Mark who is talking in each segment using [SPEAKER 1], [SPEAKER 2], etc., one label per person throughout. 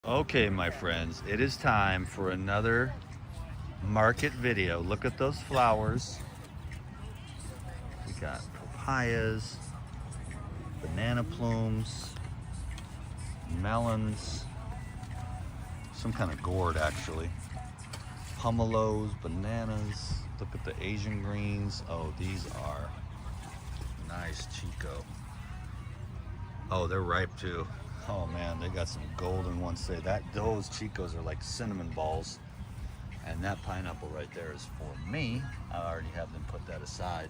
[SPEAKER 1] Okay, my friends, it is time for another market video. Look at those flowers. We got papayas, banana plumes, melons, some kind of gourd actually, pomelos, bananas. Look at the Asian greens. Oh, these are nice Chico. Oh, they're ripe too. Oh man, they got some golden ones today. Those Chicos are like cinnamon balls. And that pineapple right there is for me. I already have them put that aside.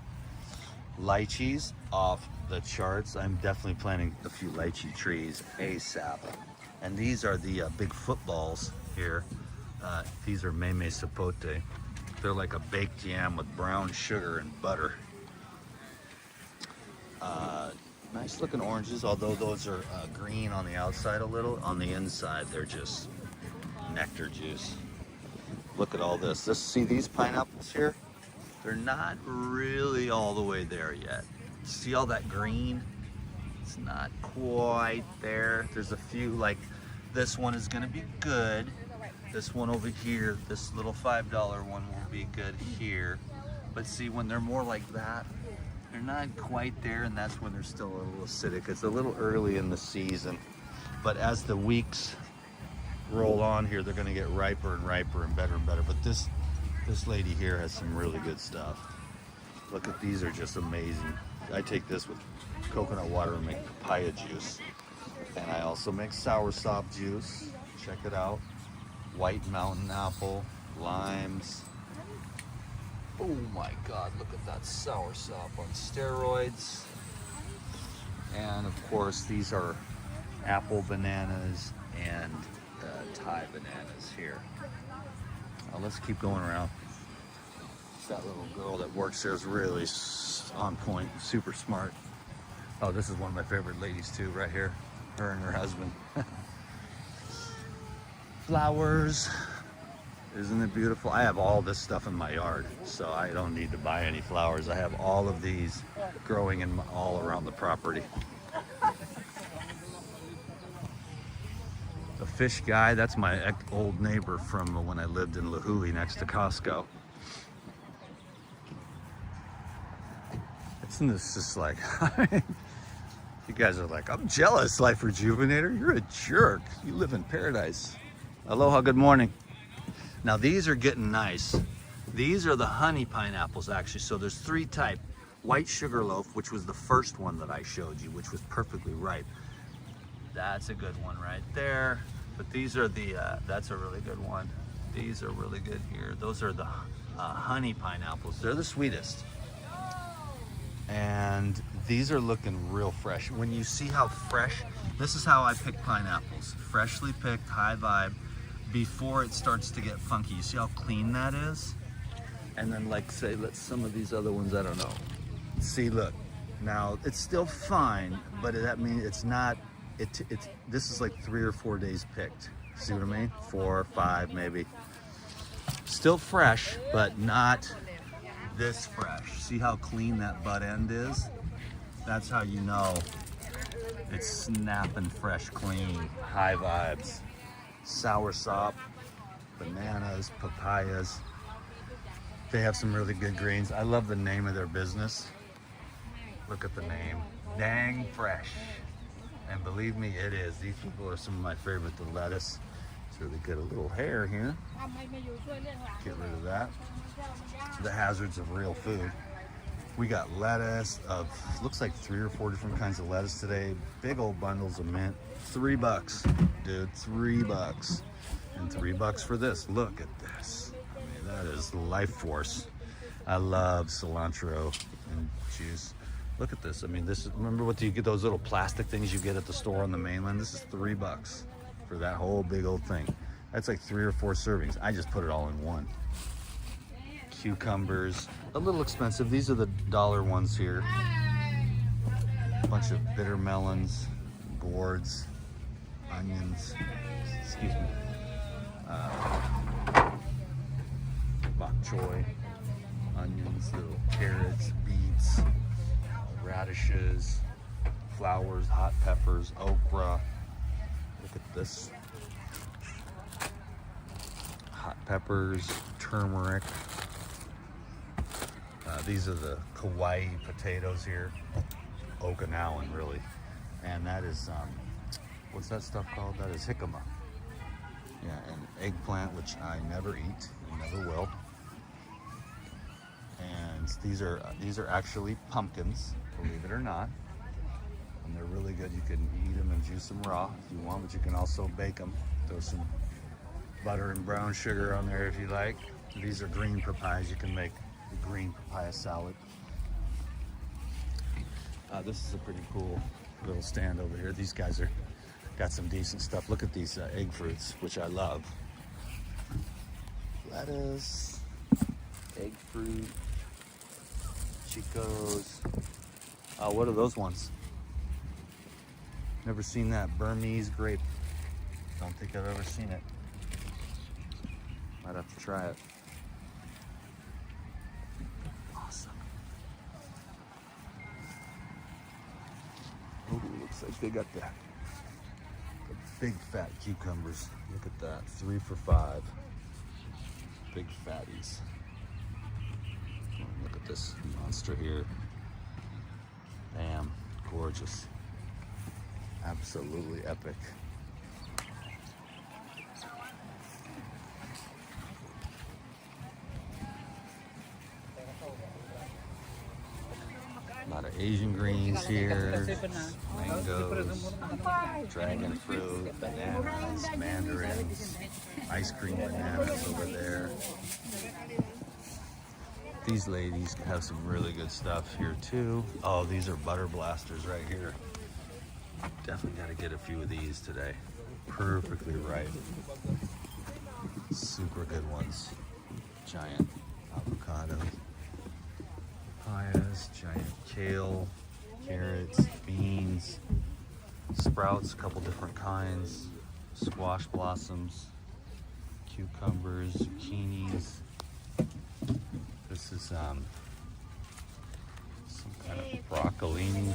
[SPEAKER 1] Lychees off the charts. I'm definitely planting a few lychee trees ASAP. And these are the big footballs here. These are meme sapote. They're like a baked yam with brown sugar and butter. Nice looking oranges, although those are green on the outside a little. On the inside, they're just nectar juice. Look at all this. See these pineapples here? They're not really all the way there yet. See all that green? It's not quite there. There's a few, like this one is gonna be good. This one over here, this little $5 one will be good here. But see, when they're more like that, they're not quite there, and that's when they're still a little acidic. It's a little early in the season, but as the weeks roll on here, they're gonna get riper and riper and better and better. But this lady here has some really good stuff. Look at these, are just amazing. I take this with coconut water and make papaya juice. And I also make soursop juice. Check it out. White mountain apple, limes. Oh my God, look at that soursop on steroids. And of course, these are apple bananas and Thai bananas here. Now let's keep going around. That little girl that works there is really on point, super smart. Oh, this is one of my favorite ladies too, right here. Her and her husband. Flowers. Isn't it beautiful? I have all this stuff in my yard, so I don't need to buy any flowers. I have all of these growing all around the property. The fish guy, that's my old neighbor from when I lived in Lahui next to Costco. Isn't this just like, you guys are like, I'm jealous, Life Rejuvenator. You're a jerk. You live in paradise. Aloha, good morning. Now these are getting nice. These are the honey pineapples actually. So there's three types. White sugarloaf, which was the first one that I showed you, which was perfectly ripe. That's a good one right there. But these are the, that's a really good one. These are really good here. Those are the honey pineapples. They're the sweetest. And these are looking real fresh. When you see how fresh, this is how I pick pineapples. Freshly picked, high vibe, before it starts to get funky. You see how clean that is? And then like say, some of these other ones, I don't know. See, look, now it's still fine, but that means it's not, this is like 3 or 4 days picked. See what I mean? 4 or 5 maybe. Still fresh, but not this fresh. See how clean that butt end is? That's how you know it's snapping fresh, clean, high vibes. Soursop, bananas, papayas. They have some really good greens. I love the name of their business. Look at the name, Dang Fresh. And believe me, it is. These people are some of my favorite. The lettuce, it's really good. A little hair here. Get rid of that. The hazards of real food. We got lettuce of, looks like 3 or 4 different kinds of lettuce today. Big old bundles of mint. $3, dude, $3. And $3 for this. Look at this. I mean, that is life force. I love cilantro and juice. Look at this. I mean, this is, remember what you get, those little plastic things you get at the store on the mainland? This is $3 for that whole big old thing. That's like 3 or 4 servings. I just put it all in one. Cucumbers, a little expensive. These are the dollar ones here. A bunch of bitter melons, gourds, onions, excuse me, bok choy, onions, little carrots, beets, radishes, flowers, hot peppers, okra. Look at this. peppers, turmeric. These are the Kauai potatoes here. Okinawan, really. And that is, what's that stuff called? That is jicama. Yeah, and eggplant, which I never eat and never will. And these are actually pumpkins, believe it or not. And they're really good. You can eat them and juice them raw if you want, but you can also bake them. Throw some butter and brown sugar on there if you like. These are green papayas. You can make a green papaya salad. This is a pretty cool little stand over here. These guys are got some decent stuff. Look at these egg fruits, which I love. Lettuce, egg fruit, Chicos. What are those ones? Never seen that. Burmese grape. Don't think I've ever seen it. Might have to try it. Awesome. Oh, looks like they got the big fat cucumbers. Look at that. 3 for $5. Big fatties. Look at this monster here. Damn, gorgeous. Absolutely epic. A lot of Asian greens here, mangoes, dragon fruit, bananas, mandarins, ice cream bananas over there. These ladies have some really good stuff here too. Oh, these are butter blasters right here. Definitely got to get a few of these today. Perfectly ripe. Super good ones. Giant avocado. Papayas, giant kale, carrots, beans, sprouts, a couple different kinds, squash blossoms, cucumbers, zucchinis. This is some kind of broccolini,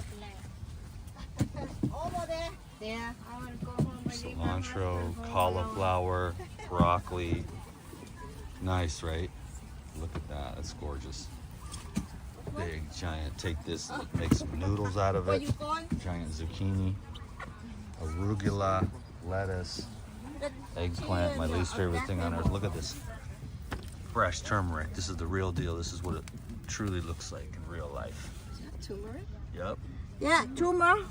[SPEAKER 1] cilantro, cauliflower, broccoli. Nice, right? Look at that. That's gorgeous. Big, giant. Take this and make some noodles out of it. Giant zucchini, arugula, lettuce, eggplant. My least favorite thing on earth. Look at this. Fresh turmeric. This is the real deal. This is what it truly looks like in real life.
[SPEAKER 2] Is that turmeric?
[SPEAKER 1] Yep.
[SPEAKER 2] Yeah, turmeric.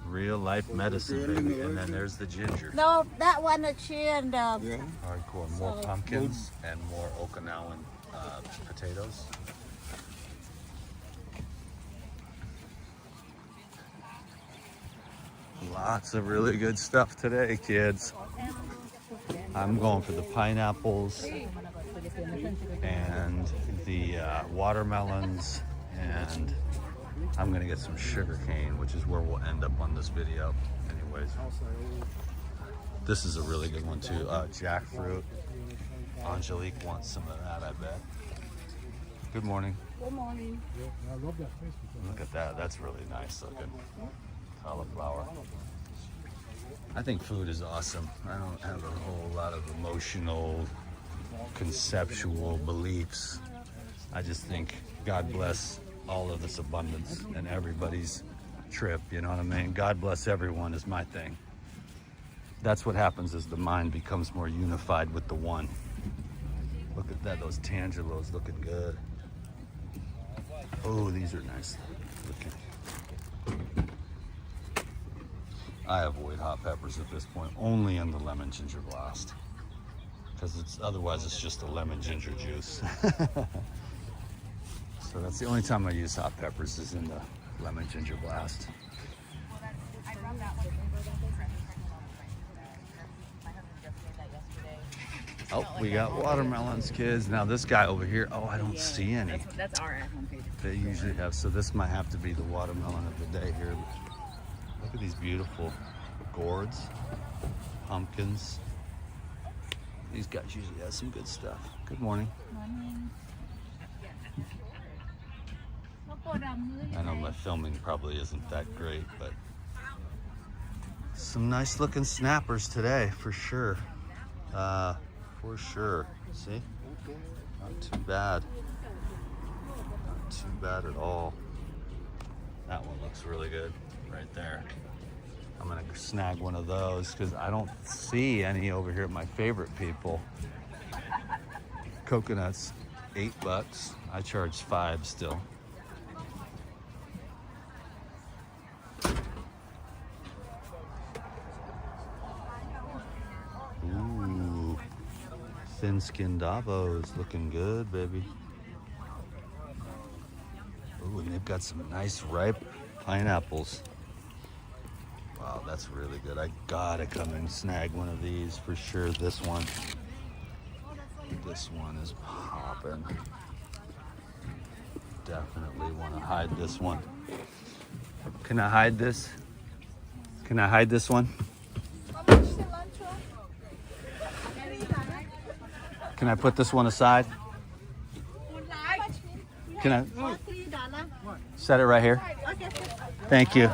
[SPEAKER 1] Real life medicine, baby. And then there's the ginger.
[SPEAKER 2] No, that one is here and
[SPEAKER 1] Hardcore. More pumpkins and more Okinawan potatoes. Lots of really good stuff today, kids. I'm going for the pineapples and the watermelons, and I'm gonna get some sugar cane, which is where we'll end up on this video anyways. This is a really good one too. Jackfruit. Angelique wants some of that, I bet. Good morning.
[SPEAKER 2] good morning.
[SPEAKER 1] Look at that. That's really nice looking. Cauliflower. I think food is awesome. I don't have a whole lot of emotional, conceptual beliefs. I just think God bless all of this abundance and everybody's trip, you know what I mean? God bless everyone is my thing. That's what happens as the mind becomes more unified with the one. Look at that, those tangelos looking good. Oh, these are nice looking. I avoid hot peppers at this point, only in the lemon ginger blast. Because otherwise it's just a lemon ginger juice. So that's the only time I use hot peppers is in the lemon ginger blast. Oh, we got watermelons, kids. Now this guy over here, oh, I don't see any.
[SPEAKER 3] That's our at-home page.
[SPEAKER 1] They usually have, so this might have to be the watermelon of the day here. Look at these beautiful gourds, pumpkins. These guys usually have some good stuff. Good morning.
[SPEAKER 3] Morning.
[SPEAKER 1] I know my filming probably isn't that great, but some nice looking snappers today for sure. for sure. See? Not too bad. Not too bad at all. That one looks really good right there. I'm gonna snag one of those because I don't see any over here at my favorite people. Coconuts, $8. I charge $5 still. Ooh, thin-skinned Davos looking good, baby. Ooh, and they've got some nice ripe pineapples. Wow, that's really good. I gotta come and snag one of these for sure. This one is popping. Definitely want to hide this one. Can I hide this? Can I hide this one? Can I put this one aside? Can I set it right here? Thank you.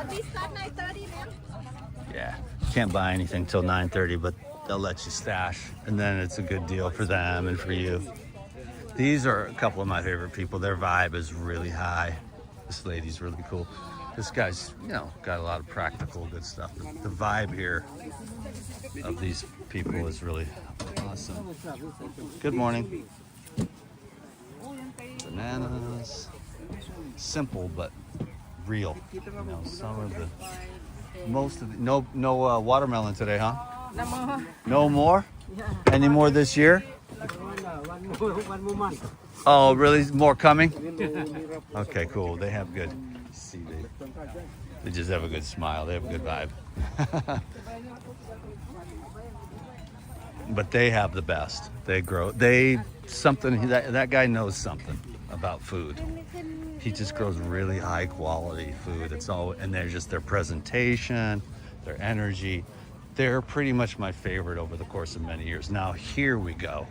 [SPEAKER 1] Yeah, can't buy anything till 9:30, but they'll let you stash, and then it's a good deal for them and for you. These are a couple of my favorite people. Their vibe is really high. This lady's really cool. This guy's, you know, got a lot of practical good stuff. The vibe here of these people is really awesome. Good morning. Bananas. Simple but real. You know, some of the, most of the, no watermelon today, huh?
[SPEAKER 2] No more.
[SPEAKER 1] No more? Any more this year?
[SPEAKER 3] One more month.
[SPEAKER 1] Oh, really? More coming? Okay, cool. They have good. See, they just have a good smile. They have a good vibe. But they have the best. They grow. That guy knows something about food. He just grows really high quality food. It's all, and they're just their presentation, their energy. They're pretty much my favorite over the course of many years. Now here we go.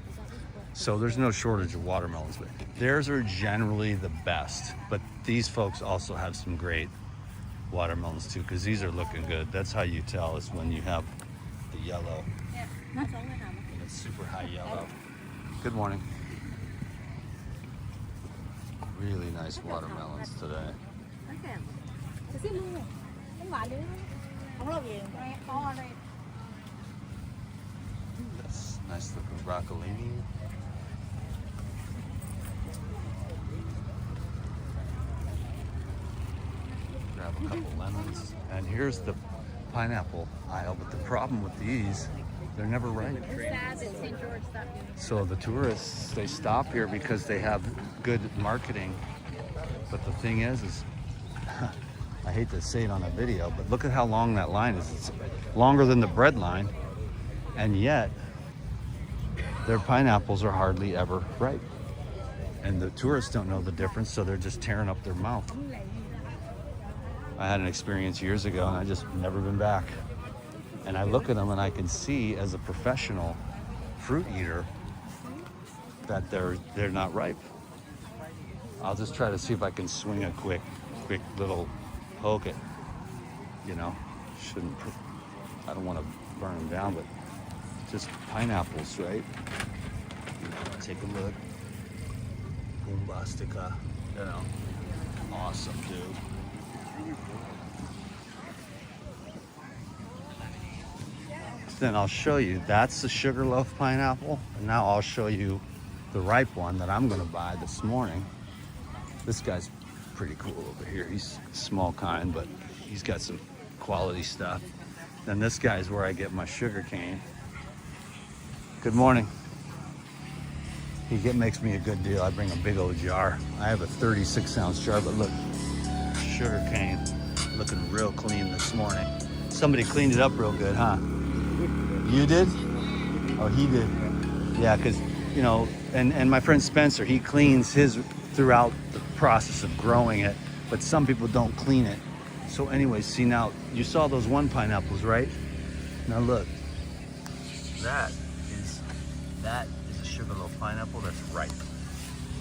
[SPEAKER 1] So there's no shortage of watermelons, but theirs are generally the best. But these folks also have some great watermelons too, because these are looking good. That's how you tell is when you have the yellow. And it's super high yellow. Good morning. Really nice watermelons today. That's nice looking broccolini. Grab a couple lemons. And here's the pineapple aisle, but the problem with these, they're never ripe. So the tourists, they stop here because they have good marketing. But the thing is I hate to say it on a video, but look at how long that line is. It's longer than the bread line, and yet their pineapples are hardly ever ripe. And the tourists don't know the difference, so they're just tearing up their mouth. I had an experience years ago, and I just never been back. And I look at them, and I can see as a professional fruit eater that they're not ripe. I'll just try to see if I can swing a quick little poke it. You know, I don't want to burn them down, but just pineapples, right? Take a look. Bombastica, you know, awesome, dude. Then I'll show you, that's the Sugarloaf pineapple. And now I'll show you the ripe one that I'm gonna buy this morning. This guy's pretty cool over here. He's a small kind, but he's got some quality stuff. Then this guy's where I get my sugar cane. Good morning. He makes me a good deal. I bring a big old jar. I have a 36-ounce jar, but look, sugar cane looking real clean this morning. Somebody cleaned it up real good, huh? You did? Oh, he did. Yeah, because, you know, and my friend Spencer, he cleans his throughout the process of growing it, but some people don't clean it. So anyways, see now, you saw those one pineapples, right? Now look, that is a Sugarloaf pineapple that's ripe.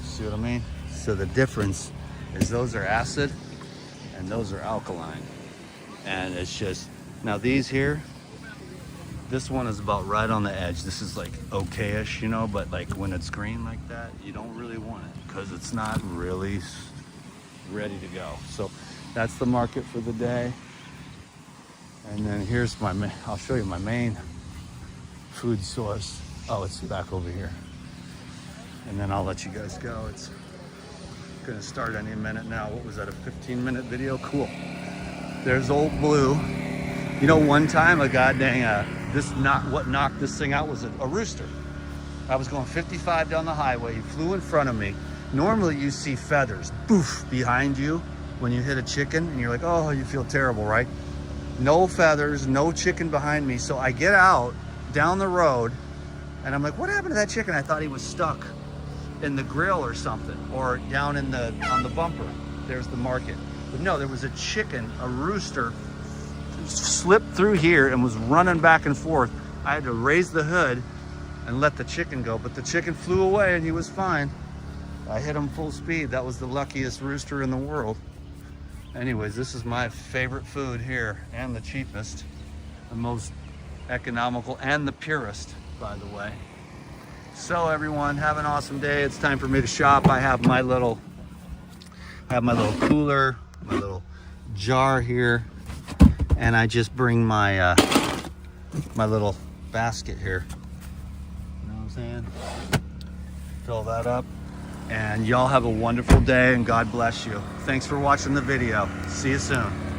[SPEAKER 1] See what I mean? So the difference is those are acid and those are alkaline. And it's just, now these here, This one is about right on the edge. This is like okay-ish, you know, but like when it's green like that, you don't really want it because it's not really ready to go. So that's the market for the day. And then here's I'll show you my main food source. Oh, it's back over here. And then I'll let you guys go. It's gonna start any minute now. What was that, a 15-minute video? Cool. There's Old Blue. You know, one time a goddamn, what knocked this thing out was a rooster. I was going 55 down the highway. He flew in front of me. Normally you see feathers, poof, behind you when you hit a chicken and you're like, oh, you feel terrible, right? No feathers, no chicken behind me. So I get out down the road and I'm like, what happened to that chicken? I thought he was stuck in the grill or something, or down on the bumper. There's the market. But no, there was a chicken, a rooster, slipped through here and was running back and forth. I had to raise the hood and let the chicken go, but the chicken flew away and he was fine. I hit him full speed. That was the luckiest rooster in the world. Anyways, this is my favorite food here, and the cheapest, the most economical, and the purest, by the way. So everyone, have an awesome day. It's time for me to shop. I have my little cooler, my little jar here, and I just bring my my little basket here. You know what I'm saying? Fill that up. And y'all have a wonderful day, and God bless you. Thanks for watching the video. See you soon.